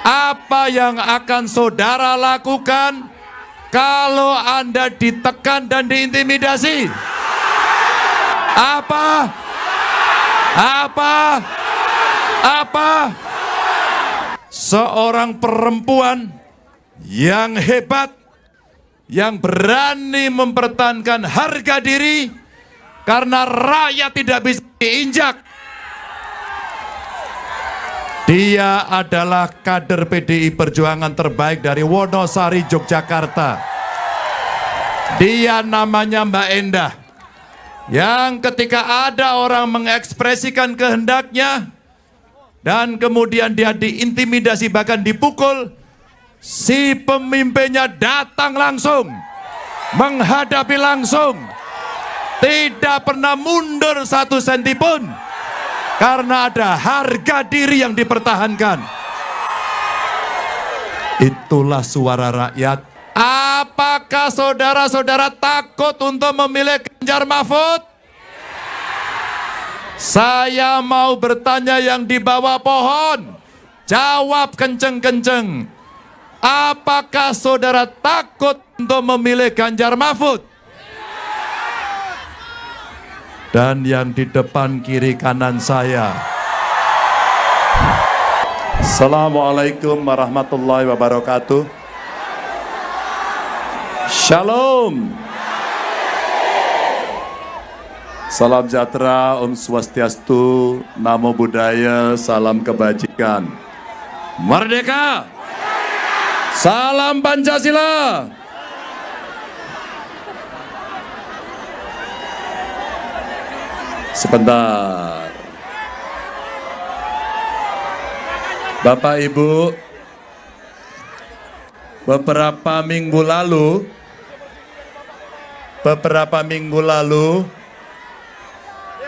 Apa yang akan saudara lakukan kalau Anda ditekan dan diintimidasi? Apa? Seorang perempuan yang hebat, yang berani mempertahankan harga diri karena rakyat tidak bisa diinjak. Dia adalah kader PDI Perjuangan terbaik dari Wonosari, Yogyakarta. Dia namanya Mbak Endah. Yang ketika ada orang mengekspresikan kehendaknya dan kemudian dia diintimidasi bahkan dipukul, si pemimpinnya datang langsung, menghadapi langsung, tidak pernah mundur 1 senti pun, karena ada harga diri yang dipertahankan. Itulah suara rakyat. Apakah saudara-saudara takut untuk memilih Ganjar Mahfud? Saya mau bertanya yang di bawah pohon. Jawab kenceng-kenceng. Apakah saudara takut untuk memilih Ganjar Mahfud? Dan yang di depan kiri kanan saya. Assalamualaikum warahmatullahi wabarakatuh. Shalom. Salam sejahtera, Om Swastiastu, Namo Buddhaya, salam kebajikan. Merdeka! Salam Pancasila! Sebentar. Bapak Ibu, beberapa minggu lalu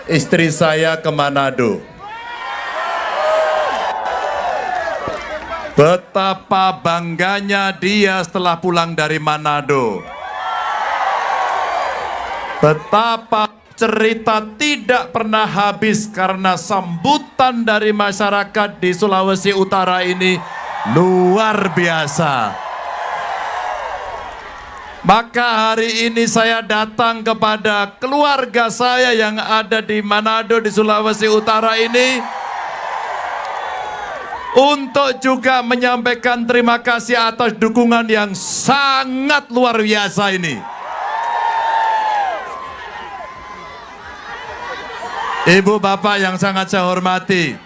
istri saya ke Manado. Betapa bangganya dia setelah pulang dari Manado. Betapa cerita tidak pernah habis karena sambutan dari masyarakat di Sulawesi Utara ini luar biasa. Maka hari ini saya datang kepada keluarga saya yang ada di Manado di Sulawesi Utara ini untuk juga menyampaikan terima kasih atas dukungan yang sangat luar biasa ini. Ibu bapak yang sangat saya hormati,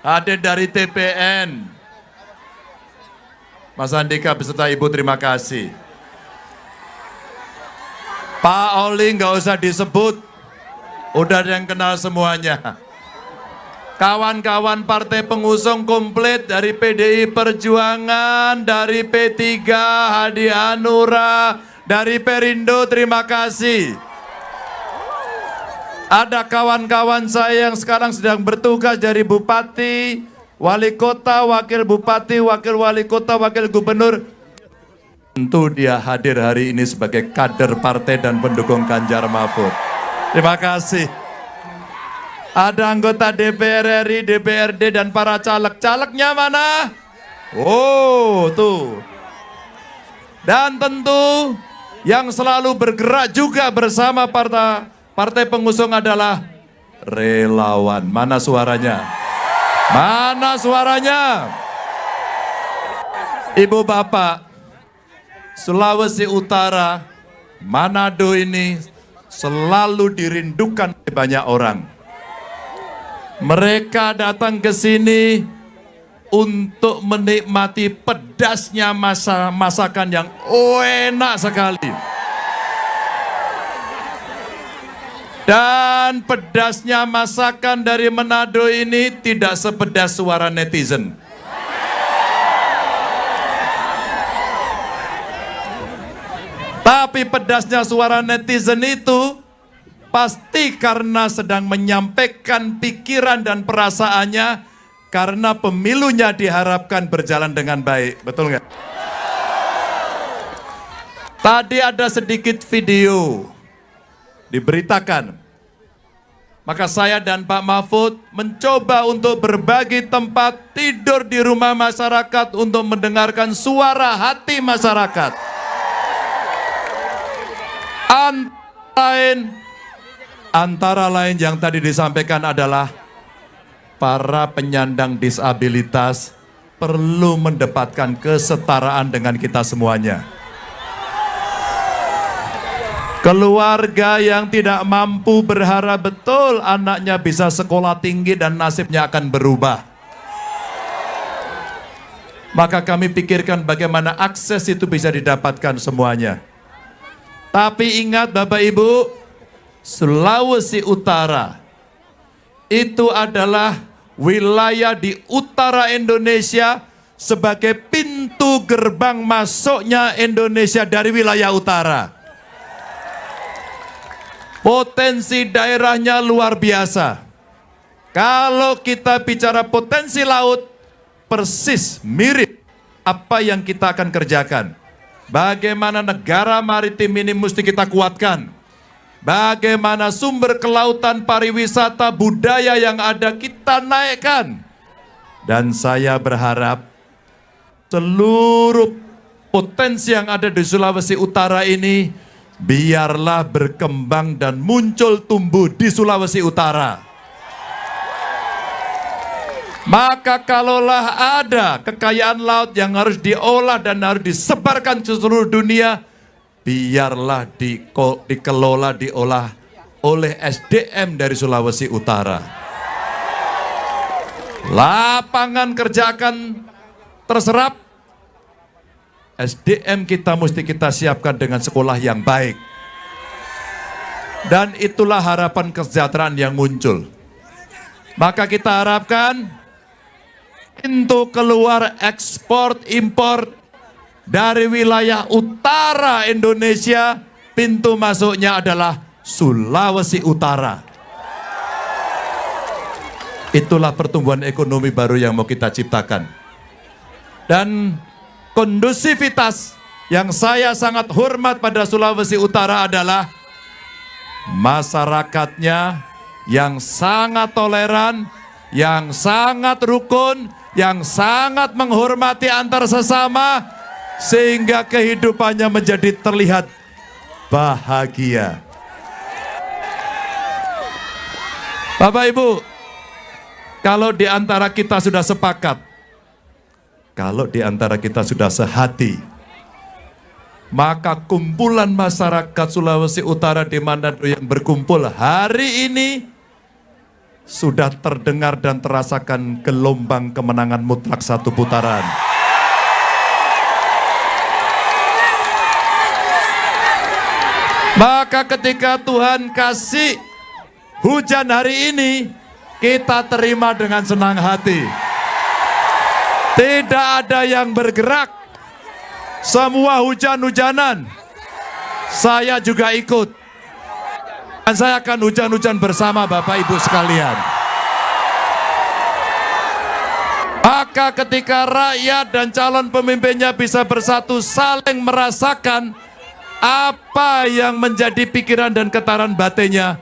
hadir dari TPN, Mas Andika beserta Ibu terima kasih. Pak Oli nggak usah disebut, udah ada yang kenal semuanya. Kawan-kawan partai pengusung komplit dari PDI Perjuangan, dari P3, Hadi Hanura, dari Perindo terima kasih. Ada kawan-kawan saya yang sekarang sedang bertugas dari Bupati, Wali Kota, Wakil Bupati, Wakil Wali Kota, Wakil Gubernur. Tentu dia hadir hari ini sebagai kader partai dan pendukung Ganjar Mahfud. Terima kasih. Ada anggota DPR RI, DPRD dan para caleg. Calegnya mana? Oh, tuh. Dan tentu yang selalu bergerak juga bersama partai pengusung adalah relawan. Mana suaranya? Mana suaranya? Ibu bapak, Sulawesi Utara, Manado ini selalu dirindukan oleh banyak orang. Mereka datang ke sini untuk menikmati pedasnya masakan yang enak sekali. Dan pedasnya masakan dari Manado ini tidak sepedas suara netizen. Tapi pedasnya suara netizen itu pasti karena sedang menyampaikan pikiran dan perasaannya karena pemilunya diharapkan berjalan dengan baik. Betul nggak? Tadi ada sedikit video diberitakan Maka saya dan Pak Mahfud mencoba untuk berbagi tempat tidur di rumah masyarakat untuk mendengarkan suara hati masyarakat. Antara lain yang tadi disampaikan adalah para penyandang disabilitas perlu mendapatkan kesetaraan dengan kita semuanya. Keluarga yang tidak mampu berharap betul anaknya bisa sekolah tinggi dan nasibnya akan berubah. Maka kami pikirkan bagaimana akses itu bisa didapatkan semuanya. Tapi ingat Bapak Ibu, Sulawesi Utara itu adalah wilayah di utara Indonesia sebagai pintu gerbang masuknya Indonesia dari wilayah utara. Potensi daerahnya luar biasa. Kalau kita bicara potensi laut, persis mirip apa yang kita akan kerjakan. Bagaimana negara maritim ini mesti kita kuatkan. Bagaimana sumber kelautan, pariwisata, budaya yang ada kita naikkan. Dan saya berharap seluruh potensi yang ada di Sulawesi Utara ini biarlah berkembang dan muncul tumbuh di Sulawesi Utara. Maka kalaulah ada kekayaan laut yang harus diolah dan harus disebarkan ke seluruh dunia, biarlah dikelola, diolah oleh SDM dari Sulawesi Utara. Lapangan kerja akan terserap. SDM kita mesti kita siapkan dengan sekolah yang baik. Dan itulah harapan kesejahteraan yang muncul. Maka kita harapkan pintu keluar ekspor impor dari wilayah utara Indonesia, pintu masuknya adalah Sulawesi Utara. Itulah pertumbuhan ekonomi baru yang mau kita ciptakan. Dan kondusivitas yang saya sangat hormat pada Sulawesi Utara adalah masyarakatnya yang sangat toleran, yang sangat rukun, yang sangat menghormati antar sesama, sehingga kehidupannya menjadi terlihat bahagia. Bapak Ibu, kalau di antara kita sudah sepakat, kalau di antara kita sudah sehati, maka kumpulan masyarakat Sulawesi Utara di Manado yang berkumpul hari ini sudah terdengar dan terasakan gelombang kemenangan mutlak satu putaran. Maka ketika Tuhan kasih hujan hari ini, kita terima dengan senang hati. Tidak ada yang bergerak. Semua hujan-hujanan. Saya juga ikut. Dan saya akan hujan-hujan bersama Bapak Ibu sekalian. Maka ketika rakyat dan calon pemimpinnya bisa bersatu saling merasakan apa yang menjadi pikiran dan getaran batinnya,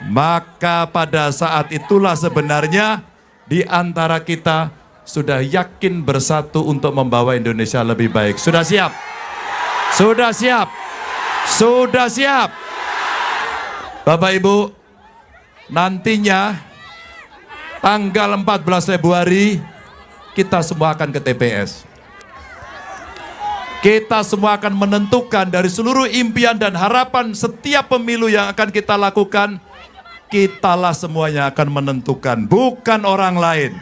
maka pada saat itulah sebenarnya di antara kita sudah yakin bersatu untuk membawa Indonesia lebih baik. Sudah siap? Sudah siap? Sudah siap? Bapak Ibu, nantinya tanggal 14 Februari kita semua akan ke TPS. Kita semua akan menentukan dari seluruh impian dan harapan setiap pemilu yang akan kita lakukan, kitalah semuanya akan menentukan, bukan orang lain.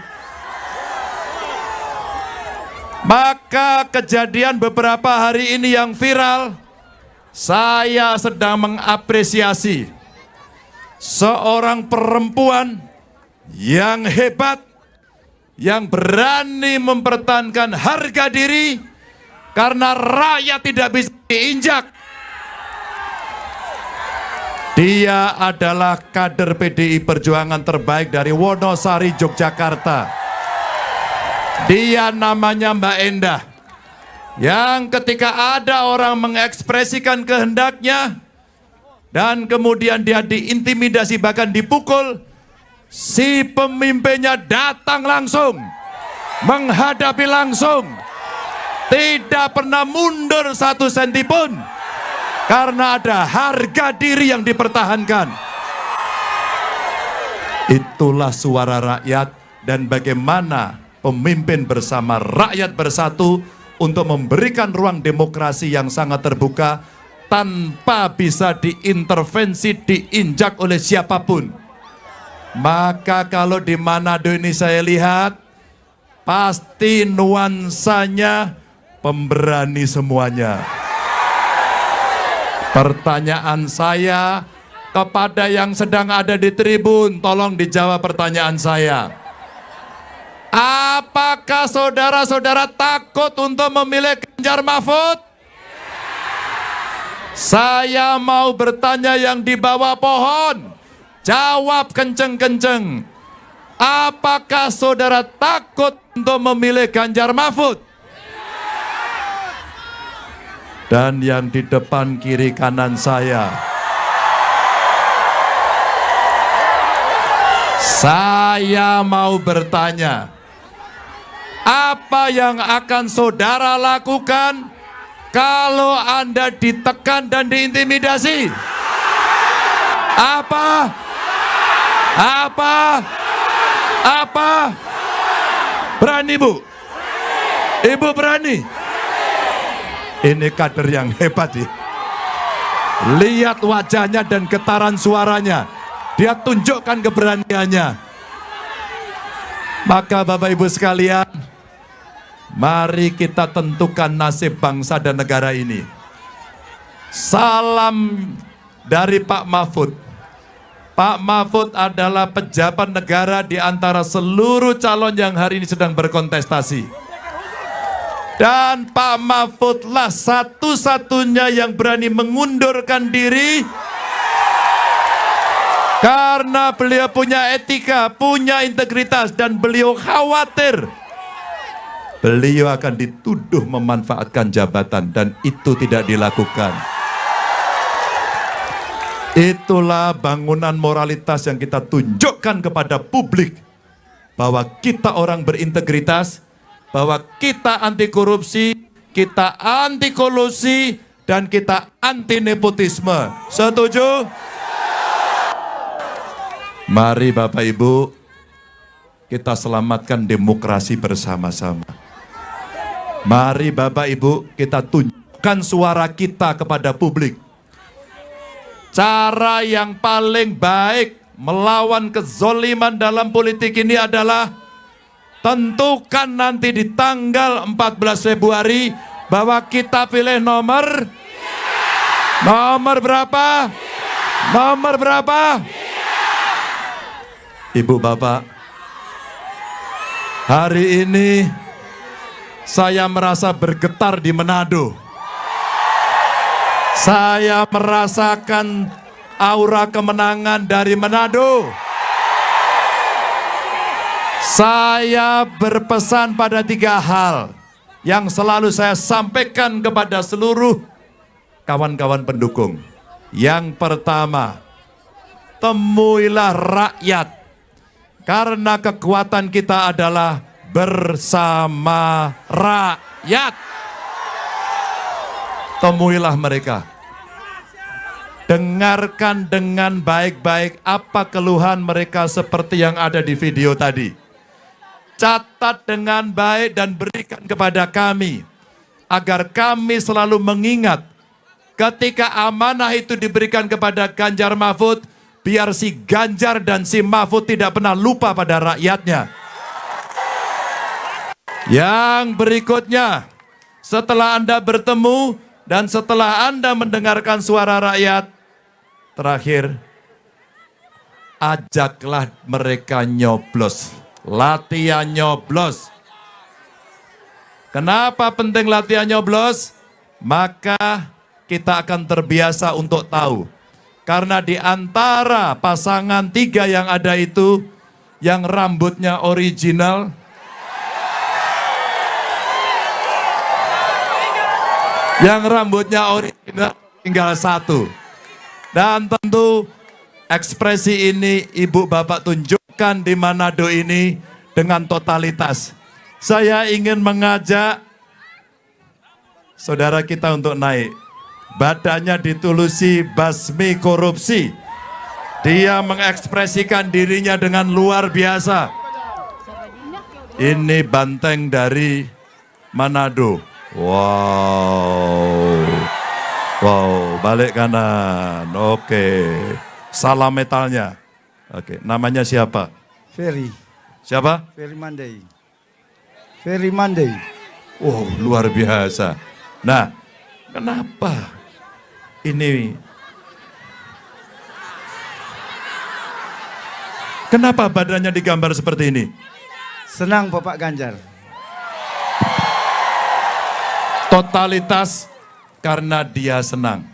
Maka kejadian beberapa hari ini yang viral, saya sedang mengapresiasi seorang perempuan yang hebat, yang berani mempertahankan harga diri karena rakyat tidak bisa diinjak. Dia adalah kader PDI Perjuangan terbaik dari Wonosari, Yogyakarta. Dia namanya Mbak Endah, yang ketika ada orang mengekspresikan kehendaknya dan kemudian dia diintimidasi bahkan dipukul, si pemimpinnya datang langsung, menghadapi langsung, tidak pernah mundur 1 senti pun, karena ada harga diri yang dipertahankan. Itulah suara rakyat, dan bagaimana pemimpin bersama rakyat bersatu untuk memberikan ruang demokrasi yang sangat terbuka tanpa bisa diintervensi, diinjak oleh siapapun. Maka kalau di Manado ini saya lihat, pasti nuansanya pemberani semuanya. Pertanyaan saya kepada yang sedang ada di tribun, tolong dijawab pertanyaan saya. Apakah saudara-saudara takut untuk memilih Ganjar Mahfud? Saya mau bertanya yang di bawah pohon, jawab kenceng-kenceng. Apakah saudara takut untuk memilih Ganjar Mahfud? Dan yang di depan kiri kanan saya mau bertanya, apa yang akan saudara lakukan kalau Anda ditekan dan diintimidasi? Apa? Berani, Bu? Ibu berani? Ini kader yang hebat ya. Lihat wajahnya dan getaran suaranya. Dia tunjukkan keberaniannya. Maka Bapak Ibu sekalian, mari kita tentukan nasib bangsa dan negara ini. Salam dari Pak Mahfud. Pak Mahfud adalah pejabat negara di antara seluruh calon yang hari ini sedang berkontestasi. Dan Pak Mahfudlah satu-satunya yang berani mengundurkan diri karena beliau punya etika, punya integritas, dan beliau khawatir beliau akan dituduh memanfaatkan jabatan, dan itu tidak dilakukan. Itulah bangunan moralitas yang kita tunjukkan kepada publik, bahwa kita orang berintegritas, bahwa kita anti korupsi, kita anti kolusi, dan kita anti nepotisme. Setuju? Mari Bapak Ibu, kita selamatkan demokrasi bersama-sama. Mari Bapak Ibu, kita tunjukkan suara kita kepada publik. Cara yang paling baik melawan kezoliman dalam politik ini adalah tentukan nanti di tanggal 14 Februari bahwa kita pilih nomor berapa? Nomor berapa? Ibu Bapak, hari ini saya merasa bergetar di Manado. Saya merasakan aura kemenangan dari Manado. Saya berpesan pada 3 hal yang selalu saya sampaikan kepada seluruh kawan-kawan pendukung. Yang pertama, temuilah rakyat, karena kekuatan kita adalah bersama rakyat. Temuilah mereka. Dengarkan dengan baik-baik apa keluhan mereka seperti yang ada di video tadi. Catat dengan baik dan berikan kepada kami, agar kami selalu mengingat ketika amanah itu diberikan kepada Ganjar Mahfud, biar si Ganjar dan si Mahfud tidak pernah lupa pada rakyatnya. Yang berikutnya, setelah Anda bertemu dan setelah Anda mendengarkan suara rakyat, terakhir, ajaklah mereka nyoblos. Latihan nyoblos. Kenapa penting latihan nyoblos? Maka kita akan terbiasa untuk tahu. Karena di antara pasangan 3 yang ada itu, yang rambutnya original, tinggal 1. Dan tentu ekspresi ini Ibu Bapak tunjukkan di Manado ini dengan totalitas. Saya ingin mengajak saudara kita untuk naik. Badannya ditulusi basmi korupsi. Dia mengekspresikan dirinya dengan luar biasa. Ini banteng dari Manado. Wow. Wow, balik kanan. Oke. Salam metalnya. Oke, namanya siapa? Ferry. Siapa? Ferry Mandai. Ferry Mandai. Oh, luar biasa. Nah, kenapa ini? Kenapa badannya digambar seperti ini? Senang Bapak Ganjar. Totalitas karena dia senang.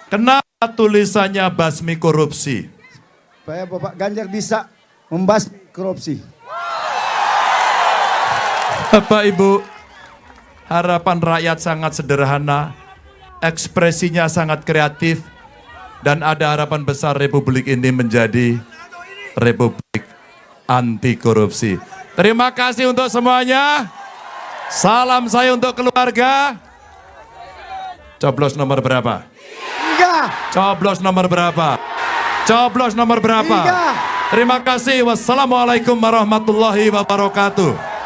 Kenapa tulisannya basmi korupsi? Supaya Bapak Ganjar bisa membasmi korupsi. Bapak Ibu, harapan rakyat sangat sederhana, ekspresinya sangat kreatif, dan ada harapan besar Republik ini menjadi Republik anti korupsi. Terima kasih untuk semuanya. Salam saya untuk keluarga. Coblos nomor berapa? 3. Coblos nomor berapa? Coblos nomor berapa? 3. Terima kasih. Wassalamualaikum warahmatullahi wabarakatuh.